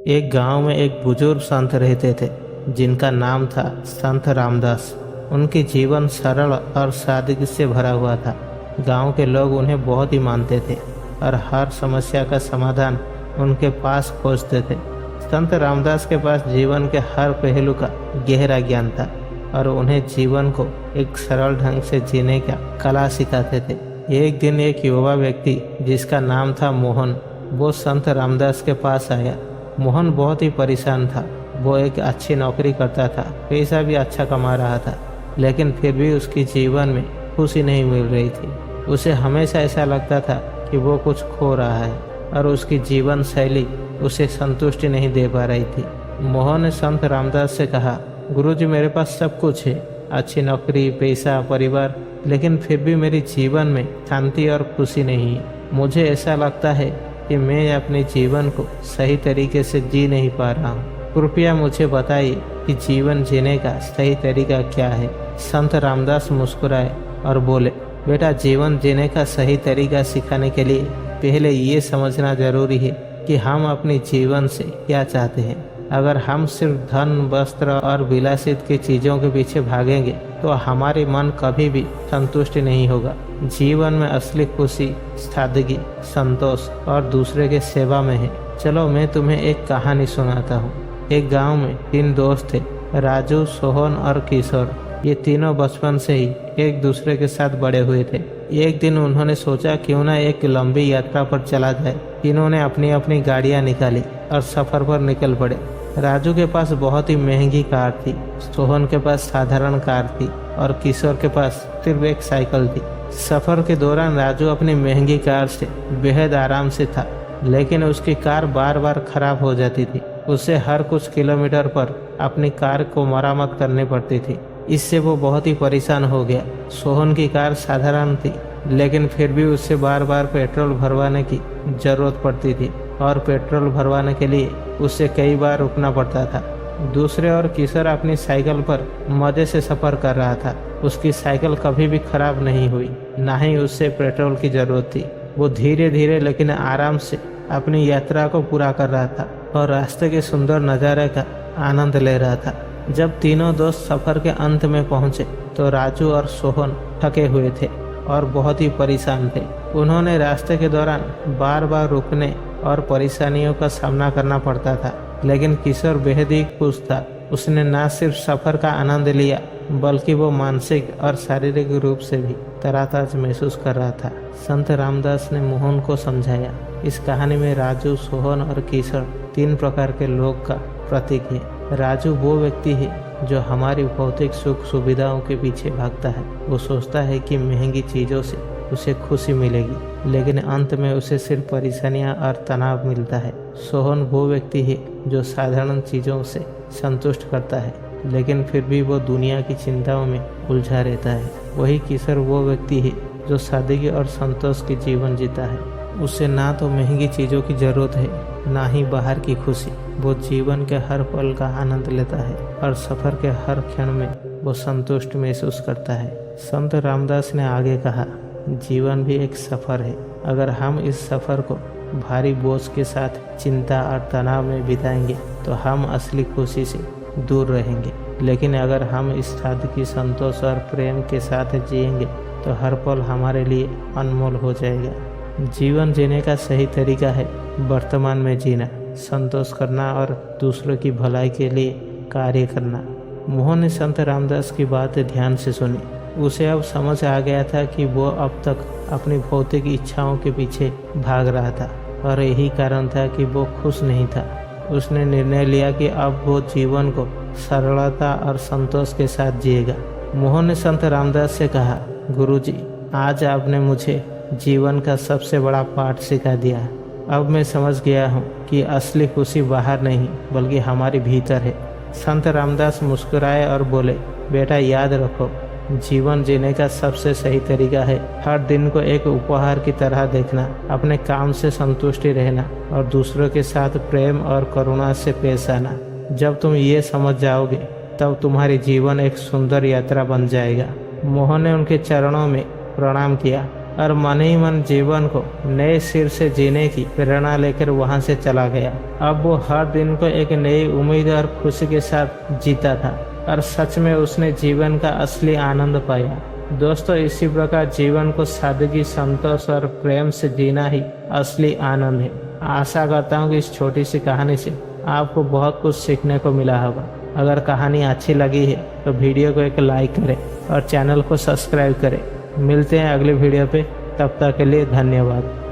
एक गांव में एक बुजुर्ग संत रहते थे जिनका नाम था संत रामदास। उनकी जीवन सरल और सादगी से भरा हुआ था। गांव के लोग उन्हें बहुत ही मानते थे और हर समस्या का समाधान उनके पास खोजते थे। संत रामदास के पास जीवन के हर पहलू का गहरा ज्ञान था और उन्हें जीवन को एक सरल ढंग से जीने का कला सिखाते थे। एक दिन एक युवा व्यक्ति जिसका नाम था मोहन, वो संत रामदास के पास आया। मोहन बहुत ही परेशान था। वो एक अच्छी नौकरी करता था, पैसा भी अच्छा कमा रहा था, लेकिन फिर भी उसकी जीवन में खुशी नहीं मिल रही थी। उसे हमेशा ऐसा लगता था कि वो कुछ खो रहा है और उसकी जीवन शैली उसे संतुष्टि नहीं दे पा रही थी। मोहन ने संत रामदास से कहा, गुरुजी, मेरे पास सब कुछ है, अच्छी नौकरी, पैसा, परिवार, लेकिन फिर भी मेरी जीवन में शांति और खुशी नहीं है। मुझे ऐसा लगता है कि मैं अपने जीवन को सही तरीके से जी नहीं पा रहा हूँ। कृपया मुझे बताइए कि जीवन जीने का सही तरीका क्या है। संत रामदास मुस्कुराए और बोले, बेटा, जीवन जीने का सही तरीका सिखाने के लिए पहले ये समझना जरूरी है कि हम अपने जीवन से क्या चाहते हैं। अगर हम सिर्फ धन, वस्त्र और विलासित की चीज़ों के पीछे भागेंगे तो हमारे मन कभी भी संतुष्ट नहीं होगा। जीवन में असली खुशी सादगी, संतोष और दूसरे के सेवा में है। चलो मैं तुम्हें एक कहानी सुनाता हूँ। एक गांव में 3 दोस्त थे, राजू, सोहन और किशोर। ये तीनों बचपन से ही एक दूसरे के साथ बड़े हुए थे। एक दिन उन्होंने सोचा क्यों ना एक लंबी यात्रा पर चला जाए। तीनों ने अपनी अपनी गाड़ियां निकाली और सफर पर निकल पड़े। राजू के पास बहुत ही महंगी कार थी, सोहन के पास साधारण कार थी और किशोर के पास सिर्फ एक साइकिल थी। सफर के दौरान राजू अपनी महंगी कार से बेहद आराम से था, लेकिन उसकी कार बार बार खराब हो जाती थी। उसे हर कुछ किलोमीटर पर अपनी कार को मरम्मत करनी पड़ती थी। इससे वो बहुत ही परेशान हो गया। सोहन की कार साधारण थी, लेकिन फिर भी उससे बार बार पेट्रोल भरवाने की जरूरत पड़ती थी और पेट्रोल भरवाने के लिए उसे कई बार रुकना पड़ता था। दूसरे ओर किशोर अपनी साइकिल पर मजे से सफर कर रहा था। उसकी साइकिल कभी भी खराब नहीं हुई, ना ही उससे पेट्रोल की जरूरत थी। वो धीरे धीरे लेकिन आराम से अपनी यात्रा को पूरा कर रहा था और रास्ते के सुंदर नज़ारे का आनंद ले रहा था। जब तीनों दोस्त सफर के अंत में पहुंचे तो राजू और सोहन थके हुए थे और बहुत ही परेशान थे। उन्होंने रास्ते के दौरान बार बार रुकने और परेशानियों का सामना करना पड़ता था, लेकिन किशोर बेहद ही खुश था। उसने न सिर्फ सफर का आनंद लिया, बल्कि वो मानसिक और शारीरिक रूप से भी तरोताजा महसूस कर रहा था। संत रामदास ने मोहन को समझाया, इस कहानी में राजू, सोहन और किशोर 3 प्रकार के लोग का प्रतीक है। राजू वो व्यक्ति है जो हमारी भौतिक सुख सुविधाओं के पीछे भागता है। वो सोचता है कि महंगी चीज़ों से उसे खुशी मिलेगी, लेकिन अंत में उसे सिर्फ परेशानियां और तनाव मिलता है। सोहन वो व्यक्ति है जो साधारण चीज़ों से संतुष्ट करता है, लेकिन फिर भी वो दुनिया की चिंताओं में उलझा रहता है। वही किशोर वो व्यक्ति है जो सादगी और संतोष की जीवन जीता है। उसे ना तो महंगी चीज़ों की जरूरत है, ना ही बाहर की खुशी। वो जीवन के हर पल का आनंद लेता है और सफर के हर क्षण में वो संतुष्ट महसूस करता है। संत रामदास ने आगे कहा, जीवन भी एक सफर है। अगर हम इस सफर को भारी बोझ के साथ चिंता और तनाव में बिताएंगे तो हम असली खुशी से दूर रहेंगे, लेकिन अगर हम इस सादगी, संतोष और प्रेम के साथ जिएंगे तो हर पल हमारे लिए अनमोल हो जाएगा। जीवन जीने का सही तरीका है वर्तमान में जीना, संतोष करना और दूसरों की भलाई के लिए कार्य करना। मोहन ने संत रामदास की बात ध्यान से सुनी। उसे अब समझ आ गया था कि वो अब तक अपनी भौतिक इच्छाओं के पीछे भाग रहा था और यही कारण था कि वो खुश नहीं था। उसने निर्णय लिया कि अब वो जीवन को सरलता और संतोष के साथ जिएगा। मोहन ने संत रामदास से कहा, गुरुजी, आज आपने मुझे जीवन का सबसे बड़ा पाठ सिखा दिया। अब मैं समझ गया हूँ कि असली खुशी बाहर नहीं बल्कि हमारे भीतर है। संत रामदास मुस्कुराए और बोले, बेटा, याद रखो, जीवन जीने का सबसे सही तरीका है हर दिन को एक उपहार की तरह देखना, अपने काम से संतुष्टि रहना और दूसरों के साथ प्रेम और करुणा से पेश आना। जब तुम ये समझ जाओगे तब तुम्हारी जीवन एक सुंदर यात्रा बन जाएगा। मोहन ने उनके चरणों में प्रणाम किया और मन ही मन जीवन को नए सिर से जीने की प्रेरणा लेकर वहां से चला गया। अब वो हर दिन को एक नई उम्मीद और खुशी के साथ जीता था और सच में उसने जीवन का असली आनंद पाया। दोस्तों, इसी प्रकार जीवन को सादगी, संतोष और प्रेम से जीना ही असली आनंद है। आशा करता हूँ कि इस छोटी सी कहानी से आपको बहुत कुछ सीखने को मिला होगा। अगर कहानी अच्छी लगी है तो वीडियो को एक लाइक करें और चैनल को सब्सक्राइब करें। मिलते हैं अगले वीडियो पे, तब तक के लिए धन्यवाद।